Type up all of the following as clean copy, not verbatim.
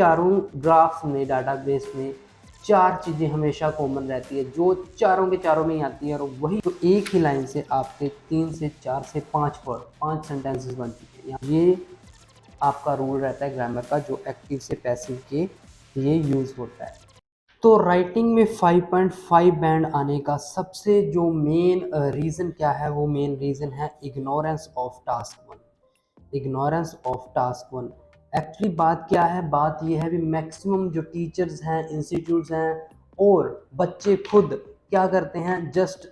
चारों ग्राफ्स में डाटाबेस में चार चीज़ें हमेशा कॉमन रहती है जो चारों के चारों में ही आती है, और वही तो एक ही लाइन से आपके 3 से 4 से 5 वर्ड 5 सेंटेंसेस बन चुके हैं। ये आपका रूल रहता है ग्रामर का जो एक्टिव से पैसिव के लिए यूज़ होता है। तो राइटिंग में 5.5 बैंड आने का सबसे जो मेन रीज़न क्या है, वो मेन रीज़न है ignorance of task 1। Ignorance of task 1। Actually बात क्या है, बात यह है भी मैक्सिमम जो टीचर्स हैं, इंस्टीट्यूट्स हैं और बच्चे खुद क्या करते हैं, just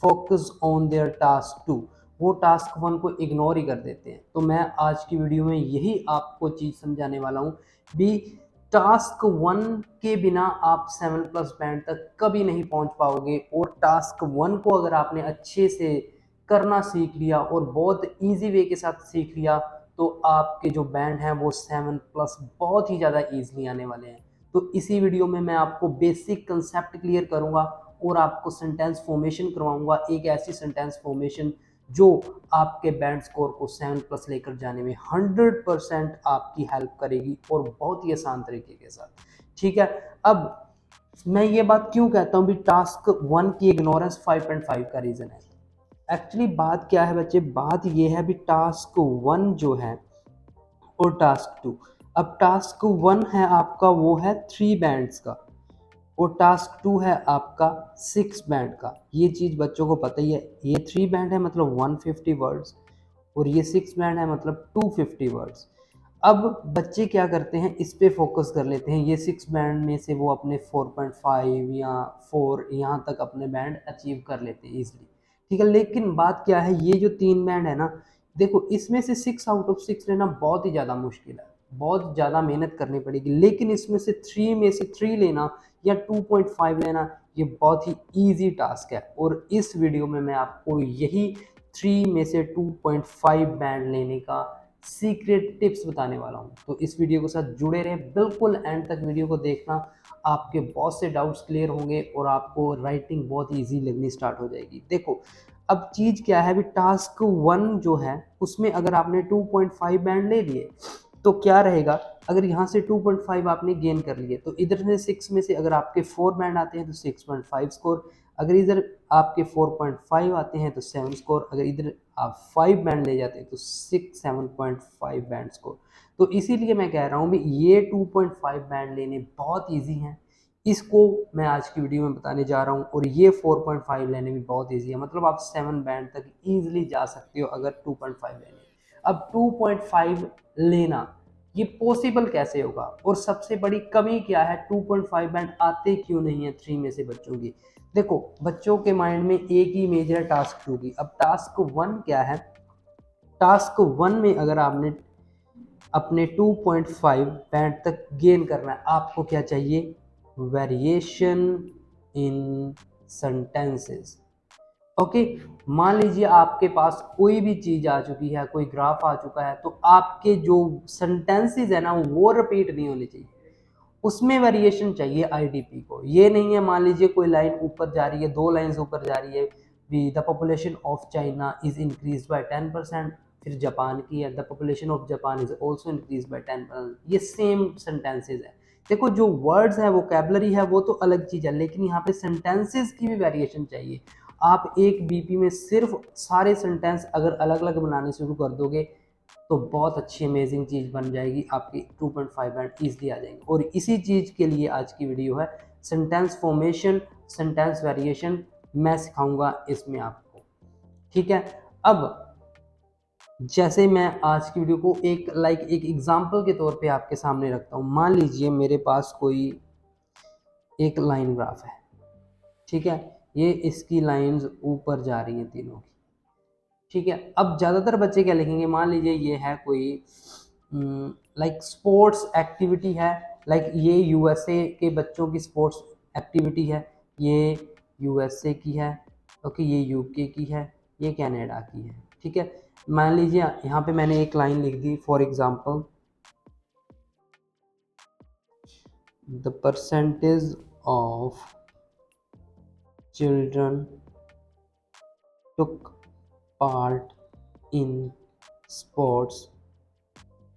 focus on their task 2, वो टास्क 1 को इग्नोर ही कर देते हैं। तो मैं आज की वीडियो में यही आपको चीज़ समझाने वाला हूँ भी टास्क 1 के बिना आप 7+ बैंड तक कभी नहीं पहुंच पाओगे, और टास्क 1 को अगर आपने अच्छे से करना सीख लिया और बहुत इजी वे के साथ सीख लिया तो आपके जो बैंड हैं वो 7+ बहुत ही ज़्यादा ईजिली आने वाले हैं। तो इसी वीडियो में मैं आपको बेसिक कंसेप्ट क्लियर करूंगा और आपको सेंटेंस फॉर्मेशन करवाऊंगा, एक ऐसी सेंटेंस फॉर्मेशन जो आपके बैंड स्कोर को 7+ लेकर जाने में 100% आपकी हेल्प करेगी और बहुत ही आसान तरीके के साथ। ठीक है, अब मैं ये बात क्यों कहता हूँ भी टास्क 1 की इग्नोरेंस 5.5 का रीज़न है। एक्चुअली बात क्या है बच्चे, बात ये है भी टास्क 1 जो है और टास्क 2। अब टास्क 1 है आपका वो है 3 बैंड्स का और टास्क 2 है आपका 6 बैंड का। ये चीज़ बच्चों को पता ही है। ये 3 बैंड है मतलब 150 वर्ड्स और ये 6 बैंड है मतलब 250 वर्ड्स। अब बच्चे क्या करते हैं, इस पे फोकस कर लेते हैं, ये 6 बैंड में से वो अपने 4.5 या 4 यहाँ तक अपने बैंड अचीव कर लेते हैं ईजिली। ठीक है, लेकिन बात क्या है, ये जो 3 बैंड है ना, देखो इसमें से 6 आउट ऑफ 6 लेना बहुत ही ज़्यादा मुश्किल है, बहुत ज़्यादा मेहनत करनी पड़ेगी। लेकिन इसमें से 3 में से 3 लेना या 2.5 लेना ये बहुत ही ईजी टास्क है, और इस वीडियो में मैं आपको यही 3 में से 2.5 बैंड लेने का सीक्रेट टिप्स बताने वाला हूँ। तो इस वीडियो के साथ जुड़े रहे, बिल्कुल एंड तक वीडियो को देखना, आपके बहुत से डाउट्स क्लियर होंगे और आपको राइटिंग बहुत ईजी लगनी स्टार्ट हो जाएगी। देखो अब चीज़ क्या है भी टास्क 1 जो है उसमें अगर आपने 2.5 बैंड ले लिए तो क्या रहेगा, अगर यहाँ से 2.5 आपने गेन कर लिए तो इधर से 6 में से अगर आपके 4 बैंड आते हैं तो 6.5 स्कोर, अगर इधर आपके 4.5 आते हैं तो 7 स्कोर, अगर इधर आप 5 बैंड ले जाते हैं तो 7.5 बैंड स्कोर। तो इसीलिए मैं कह रहा हूँ भी ये 2.5 बैंड लेने बहुत ईजी हैं, इसको मैं आज की वीडियो में बताने जा रहा हूँ। और ये 4.5 लेने भी बहुत ईजी है, मतलब आप 7 बैंड तक ईजिली जा सकते हो अगर 2.5 लेने। अब 2.5 लेना ये पॉसिबल कैसे होगा, और सबसे बड़ी कमी क्या है, 2.5 बैंड आते क्यों नहीं है 3 में से बच्चों की। देखो बच्चों के माइंड में एक ही इमेज है टास्क 2 की। अब टास्क 1 क्या है, टास्क 1 में अगर आपने अपने 2.5 बैंड तक गेन करना है, आपको क्या चाहिए, वेरिएशन इन सेंटेंसेस। ओके, मान लीजिए आपके पास कोई भी चीज आ चुकी है, कोई ग्राफ आ चुका है, तो आपके जो सेंटेंसेस है ना वो रिपीट नहीं होने चाहिए, उसमें वेरिएशन चाहिए आईडीपी को। ये नहीं है मान लीजिए कोई लाइन ऊपर जा रही है, 2 लाइंस ऊपर जा रही है, the population of China is increase by 10%, फिर जापान की है, the population of Japan is also increase by 10%, ये सेम सेंटेंसेज है। देखो जो वर्ड्स है, वोकेबलरी है, वो तो अलग चीज है, लेकिन यहाँ पे सेंटेंसेस की भी वेरिएशन चाहिए। आप एक बीपी में सिर्फ सारे सेंटेंस अगर अलग अलग बनाने शुरू कर दोगे तो बहुत अच्छी अमेजिंग चीज़ बन जाएगी, आपकी 2.5 बैंड ईजिली आ जाएंगे। और इसी चीज़ के लिए आज की वीडियो है, सेंटेंस फॉर्मेशन, सेंटेंस वेरिएशन मैं सिखाऊंगा इसमें आपको। ठीक है, अब जैसे मैं आज की वीडियो को एक एग्जांपल के तौर पे आपके सामने रखता हूँ। मान लीजिए मेरे पास कोई एक लाइन ग्राफ है, ठीक है, ये इसकी लाइंस ऊपर जा रही हैं तीनों की। ठीक है, अब ज़्यादातर बच्चे क्या लिखेंगे, मान लीजिए ये है कोई लाइक स्पोर्ट्स एक्टिविटी है, लाइक ये यूएसए के बच्चों की स्पोर्ट्स एक्टिविटी है, ये यूएसए की है, ओके, ये यूके की है, ये कनाडा की है। ठीक है, मान लीजिए यहाँ पे मैंने एक लाइन लिख दी, for example the percentage of children took part in sports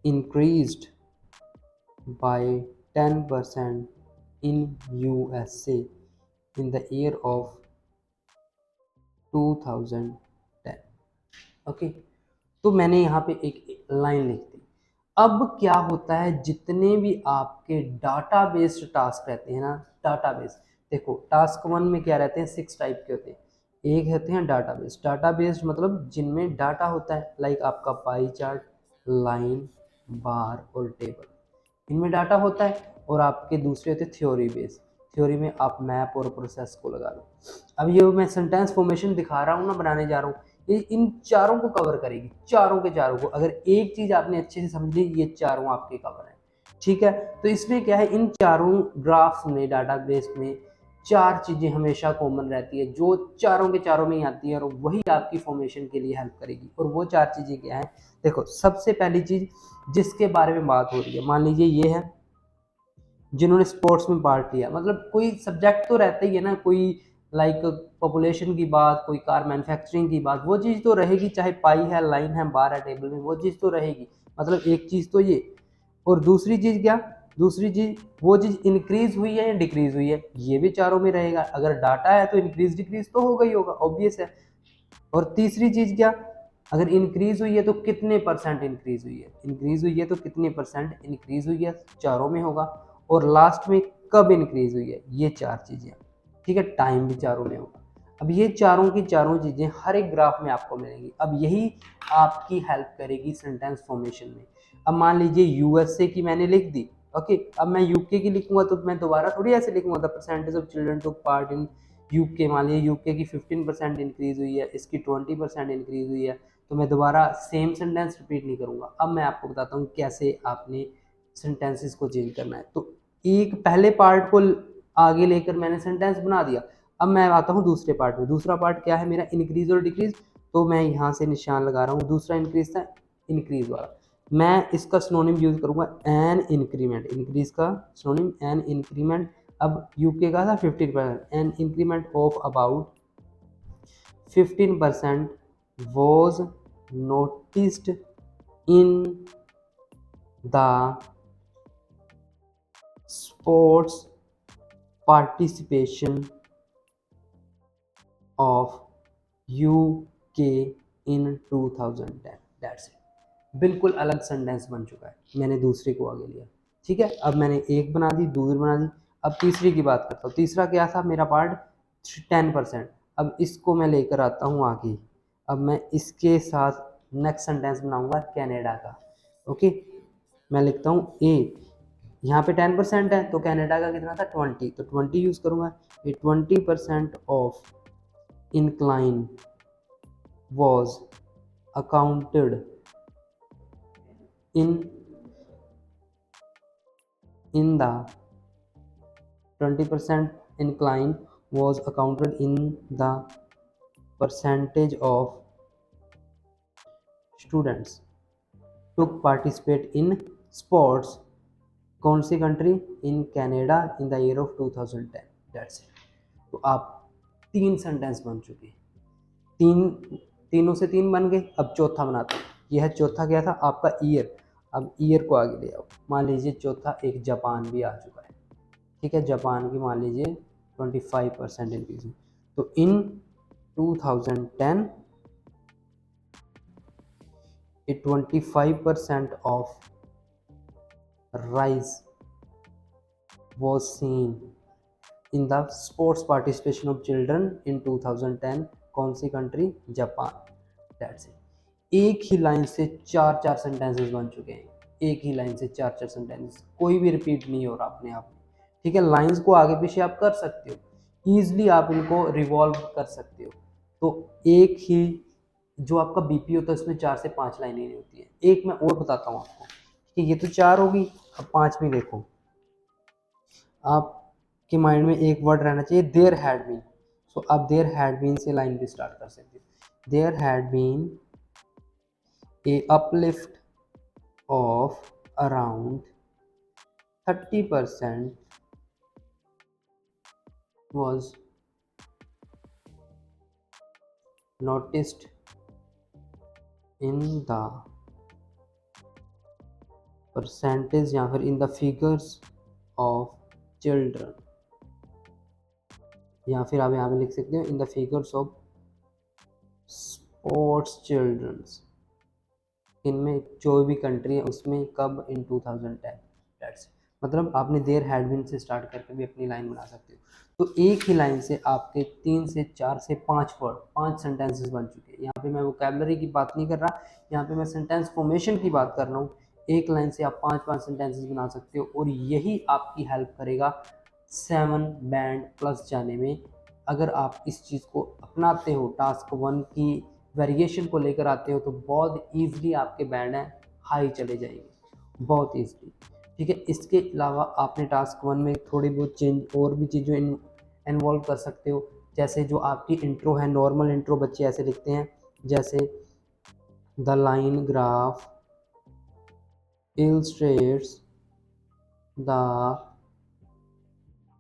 increased by 10% in USA in the year of 2010। Okay, तो मैंने यहाँ पे एक लाइन लिख दी। अब क्या होता है, जितने भी आपके डाटा बेस्ड टास्क रहते हैं ना, डाटा बेस्ड, देखो टास्क 1 में क्या रहते हैं, 6 टाइप के होते हैं। एक होते हैं डाटा बेस्ड, डाटा बेस्ड मतलब जिनमें डाटा होता है, लाइक आपका पाई चार्ट, लाइन, बार और टेबल, इनमें डाटा होता है। और आपके दूसरे होते हैं थ्योरी बेस्ड, थ्योरी में आप मैप और प्रोसेस को लगा लो। अब ये मैं सेंटेंस फॉर्मेशन दिखा रहा हूँ ना, बनाने जा रहा हूँ, ये इन चारों को कवर करेगी, चारों के चारों को। अगर एक चीज आपने अच्छे से समझ ली, ये चारों आपके कवर है, ठीक है। तो इसमें क्या है, इन चारों ग्राफ्स में, डाटाबेस में चार चीजें हमेशा कॉमन रहती है, जो चारों के चारों में ही आती है, और वही आपकी फॉर्मेशन के लिए हेल्प करेगी। और वो चार चीजें क्या है, देखो सबसे पहली चीज जिसके बारे में बात हो रही है, मान लीजिए ये है जिन्होंने स्पोर्ट्स में पार्ट लिया, मतलब कोई सब्जेक्ट तो रहता ही है ना, कोई लाइक पॉपुलेशन की बात, कोई कार मैन्युफैक्चरिंग की बात, वो चीज़ तो रहेगी, चाहे पाई है, लाइन है, बार है, टेबल में, वो चीज़ तो रहेगी। मतलब एक चीज़ तो ये, और दूसरी चीज़ क्या, दूसरी चीज़ वो चीज़ इंक्रीज हुई है या डिक्रीज हुई है, ये भी चारों में रहेगा। अगर डाटा है तो इंक्रीज डिक्रीज तो होगा ही होगा, ऑब्वियस है। और तीसरी चीज़ क्या, अगर इंक्रीज हुई है तो कितने परसेंट इंक्रीज हुई है, इंक्रीज हुई है तो कितने परसेंट इंक्रीज हुई है, चारों में होगा। और लास्ट में कब इंक्रीज हुई है, ये चार चीज़ें, ठीक है, टाइम भी चारों में होगा। अब ये चारों की चारों चीज़ें हर एक ग्राफ में आपको मिलेंगी। अब यही आपकी हेल्प करेगी सेंटेंस फॉर्मेशन में। अब मान लीजिए यूएसए की मैंने लिख दी, ओके, अब मैं यूके की लिखूंगा तो मैं दोबारा थोड़ी ऐसे लिखूंगा, the percentage of children took part in UK, मान लीजिए यूके की 15% इंक्रीज हुई है, इसकी 20% इंक्रीज हुई है, तो मैं दोबारा सेम सेंटेंस रिपीट नहीं करूंगा। अब मैं आपको बताता हूँ कैसे आपने सेंटेंसेस को चेंज करना है। तो एक पहले पार्ट को आगे लेकर मैंने सेंटेंस बना दिया। अब मैं आता हूँ दूसरे पार्ट में। दूसरा पार्ट क्या है मेरा, इंक्रीज और डिक्रीज, तो मैं यहाँ से निशान लगा रहा हूँ, दूसरा इंक्रीज था, इंक्रीज वाला। मैं इसका सिनोनिम यूज करूंगा एन इंक्रीमेंट, इंक्रीज का सिनोनिम एन इंक्रीमेंट। अब यूके का था 15%, an increment of about 15% was noticed in the sports participation of UK in 2010। That's it। बिल्कुल अलग सेंटेंस बन चुका है, मैंने दूसरे को आगे लिया, ठीक है। अब मैंने एक बना दी, दूसरी बना दी। अब तीसरी की बात करता हूँ। तीसरा क्या था मेरा पार्ट, 10%। अब इसको मैं लेकर आता हूँ आगे। अब मैं इसके साथ नेक्स्ट सेंटेंस बनाऊंगा कनाडा का, ओके। मैं लिखता हूँ ए, यहाँ पे 10% है तो कनाडा का कितना था 20, तो 20 यूज करूंगा। ये 20% of incline was accounted in the 20% incline was accounted in the percentage of students took participate in sports, कौन सी country, in Canada, in the year of 2010। That's it. तो आप तीन सेंटेंस बन चुके हैं, तीन, तीनों से तीन बन गए। अब चौथा बनाते हैं। यह है चौथा, क्या था आपका ईयर। अब ईयर को आगे ले आओ। मान लीजिए चौथा एक जापान भी आ चुका है, ठीक है, जापान की मान लीजिए 25% इंक्रीज हुई। तो इन 2010 a 25% of rise was seen in the sports participation of children in 2010। कौन सी कंट्री, जापान। That's it. एक ही लाइन से चार चार सेंटेंसेस बन चुके हैं, एक ही लाइन से चार चार सेंटेंसेस, कोई भी रिपीट नहीं हो रहा अपने आप में, ठीक है। लाइंस को आगे पीछे आप कर सकते हो, ईजिली आप इनको रिवॉल्व कर सकते हो। तो एक ही जो आपका बीपी होता है उसमें 4 से 5 लाइनें नहीं होती है। एक मैं और बताता हूँ आपको, कि ये तो 4 होगी, अब 5वीं देखो। आपके माइंड में एक वर्ड रहना चाहिए, देयर हैड बीन। सो आप देयर हैड बीन से लाइन भी स्टार्ट कर सकते हो। There had been a uplift of around 30% was noticed in the percentage या फिर in the figures of children, या फिर आप यहाँ पे लिख सकते हो in the figures of sports childrens, इनमें जो भी कंट्री है उसमें कब, इन 2010। दैट्स, मतलब आपने देयर हैड बीन से स्टार्ट करके भी अपनी लाइन बना सकते हो। तो एक ही लाइन से आपके 3 से 4 से 5 वर्ड, 5 सेंटेंसेस बन चुके हैं। यहाँ पे मैं वोकैबुलरी की बात नहीं कर रहा, यहाँ पे मैं सेंटेंस फॉर्मेशन की बात कर रहा हूँ। एक लाइन से आप 5-5 सेंटेंसेस बना सकते हो और यही आपकी हेल्प करेगा 7 बैंड प्लस जाने में। अगर आप इस चीज़ को अपनाते हो, टास्क 1 की वेरिएशन को लेकर आते हो, तो बहुत ईजिली आपके बैंड हैं हाई चले जाएंगे, बहुत ईजिली। ठीक है, इसके अलावा आपने टास्क 1 में थोड़ी बहुत चेंज और भी चीज़ें इन्वॉल्व कर सकते हो। जैसे जो आपकी इंट्रो है, नॉर्मल इंट्रो बच्चे ऐसे लिखते हैं, जैसे the line graph illustrates the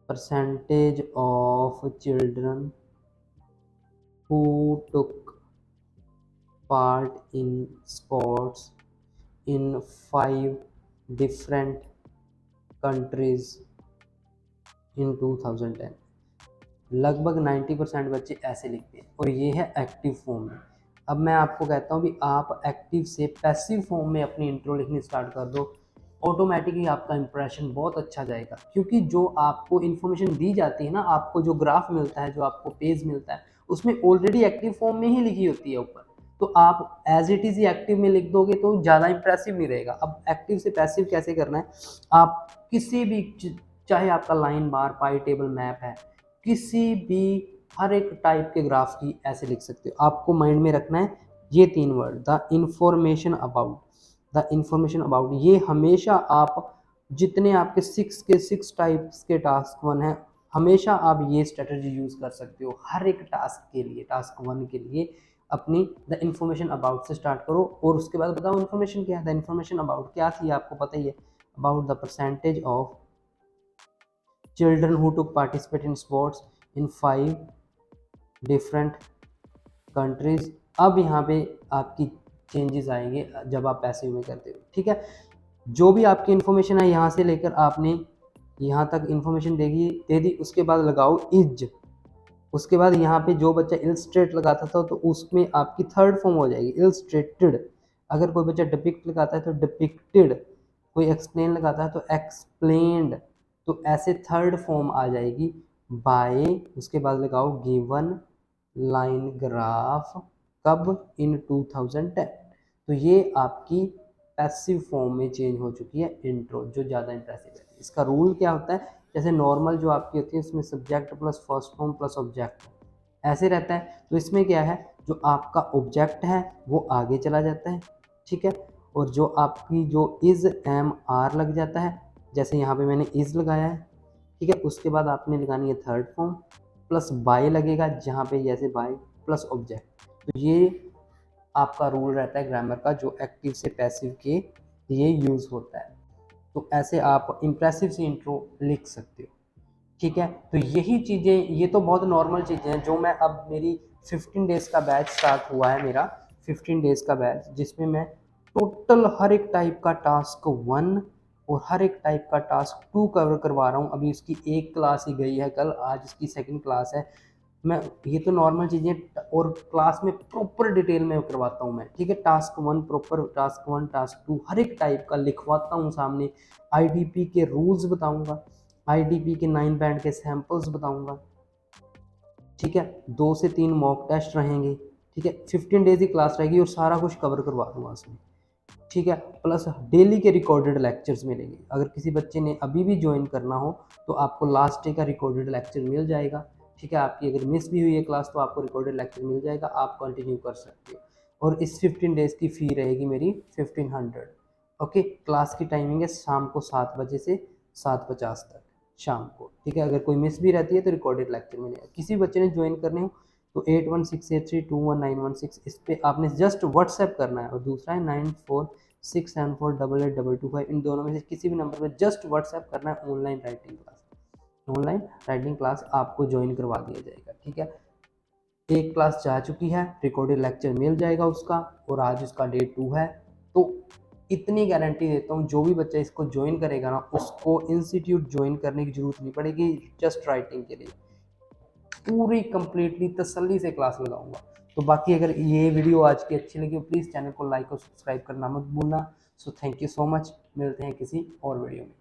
percentage of children who took part in sports in 5 different countries in 2010। लगभग 90% बच्चे ऐसे लिखते हैं और ये है एक्टिव फॉर्म में। अब मैं आपको कहता हूँ भी आप एक्टिव से पैसिव फॉर्म में अपनी इंट्रो लिखनी स्टार्ट कर दो, ऑटोमेटिकली आपका इंप्रेशन बहुत अच्छा जाएगा। क्योंकि जो आपको इन्फॉर्मेशन दी जाती है ना, आपको जो ग्राफ मिलता है, जो आपको पेज मिलता है, उसमें ऑलरेडी एक्टिव फॉर्म में ही लिखी होती है ऊपर। तो आप एज इट इज़ ही एक्टिव में लिख दोगे तो ज़्यादा इंप्रेसिव नहीं रहेगा। अब एक्टिव से पैसिव कैसे करना है, आप किसी भी, चाहे आपका लाइन बार, पाई टेबल, मैप है, किसी भी हर एक टाइप के ग्राफ की ऐसे लिख सकते हो। आपको माइंड में रखना है ये 3 word, the information about, the information about. ये हमेशा आप जितने आपके 6 के 6 टाइप्स के टास्क 1 है, हमेशा आप ये स्ट्रेटजी यूज कर सकते हो हर एक टास्क के लिए। टास्क 1 के लिए अपनी द इंफॉर्मेशन अबाउट से स्टार्ट करो और उसके बाद बताओ इन्फॉर्मेशन क्या है। द इंफॉर्मेशन अबाउट क्या थी, आपको पता ही है, about the percentage of children who took participate in sports in 5 different countries। अब यहाँ पे आपकी चेंजेस आएंगे जब आप पैसिव में करते हो। ठीक है, जो भी आपकी इन्फॉर्मेशन है यहाँ से लेकर आपने यहाँ तक इन्फॉर्मेशन दे दी, उसके बाद लगाओ इज। उसके बाद यहाँ पे जो बच्चा इलस्ट्रेट लगाता था तो उसमें आपकी थर्ड फॉर्म हो जाएगी इलस्ट्रेटेड। अगर कोई बच्चा डिपिक्ट लगाता है तो डिपिक्टेड, कोई एक्सप्लेन लगाता है तो एक्सप्लेन्ड। तो ऐसे थर्ड फॉर्म आ जाएगी बाय, उसके बाद लगाओ गिवन लाइन ग्राफ, कब, इन 2010। तो ये आपकी पैसिव फॉर्म में चेंज हो चुकी है इंट्रो, जो ज़्यादा इंप्रेसिव है। इसका रूल क्या होता है, जैसे नॉर्मल जो आपकी होती है उसमें subject plus first form plus object ऐसे रहता है, तो इसमें क्या है, जो आपका ऑब्जेक्ट है वो आगे चला जाता है। ठीक है, और जो आपकी जो इज एम आर लग जाता है, जैसे यहाँ पे मैंने इज लगाया है। ठीक है, उसके बाद आपने लगानी है थर्ड फॉर्म प्लस बाय लगेगा, जहाँ पे जैसे बाय प्लस ऑब्जेक्ट। तो ये आपका रूल रहता है ग्रामर का, जो एक्टिव से पैसिव के ये यूज़ होता है। तो ऐसे आप इम्प्रेसिव सी इंट्रो लिख सकते हो। ठीक है, तो यही चीज़ें, ये तो बहुत नॉर्मल चीज़ें हैं जो मैं, अब मेरी 15 डेज़ का बैच स्टार्ट हुआ है मेरा, 15 डेज़ का बैच, जिसमें मैं टोटल हर एक टाइप का टास्क 1 और हर एक टाइप का टास्क 2 कवर करवा रहा हूँ। अभी इसकी एक क्लास ही गई है कल, आज इसकी सेकंड क्लास है। मैं, ये तो नॉर्मल चीज़ें, और क्लास में प्रॉपर डिटेल में करवाता हूँ मैं। ठीक है, टास्क 1 प्रॉपर, टास्क 1 टास्क 2 हर एक टाइप का लिखवाता हूँ सामने। आईडीपी के रूल्स बताऊँगा, आईडीपी के 9 बैंड के सैंपल्स बताऊँगा। ठीक है, 2 से 3 मॉक टेस्ट रहेंगे। ठीक है, 15 डेज की क्लास रहेगी और सारा कुछ कवर करवा दूँगा उसमें। ठीक है, प्लस डेली के रिकॉर्डेड लेक्चर्स मिलेंगे। अगर किसी बच्चे ने अभी भी ज्वाइन करना हो तो आपको लास्ट डे का रिकॉर्डेड लेक्चर मिल जाएगा। ठीक है, आपकी अगर मिस भी हुई है क्लास तो आपको रिकॉर्डेड लेक्चर मिल जाएगा, आप कंटिन्यू कर सकते हो। और इस 15 डेज़ की फ़ी रहेगी मेरी 1500। ओके, क्लास की टाइमिंग है शाम को 7 बजे से 7:50 तक शाम को। ठीक है, अगर कोई मिस भी रहती है तो रिकॉर्डेड लेक्चर मिलेगा। किसी बच्चे ने ज्वाइन करने हो तो 8168321916 इस पर आपने जस्ट व्हाट्सएप करना है, और दूसरा है 9467488225। इन दोनों में से किसी भी नंबर पर जस्ट व्हाट्सएप करना है। Online writing class, online writing class आपको ज्वाइन करवा दिया जाएगा। ठीक है, एक क्लास जा चुकी है, रिकॉर्डेड लेक्चर मिल जाएगा उसका, और आज उसका डे 2 है। तो इतनी गारंटी देता हूँ, जो भी बच्चा इसको ज्वाइन करेगा ना, उसको इंस्टीट्यूट ज्वाइन करने की ज़रूरत नहीं पड़ेगी। जस्ट राइटिंग के लिए पूरी कंप्लीटली तसल्ली से क्लास लगाऊंगा। तो बाकी अगर ये वीडियो आज की अच्छी लगी, प्लीज़ चैनल को लाइक और सब्सक्राइब करना मत भूलना। So thank you so much, मिलते हैं किसी और वीडियो में।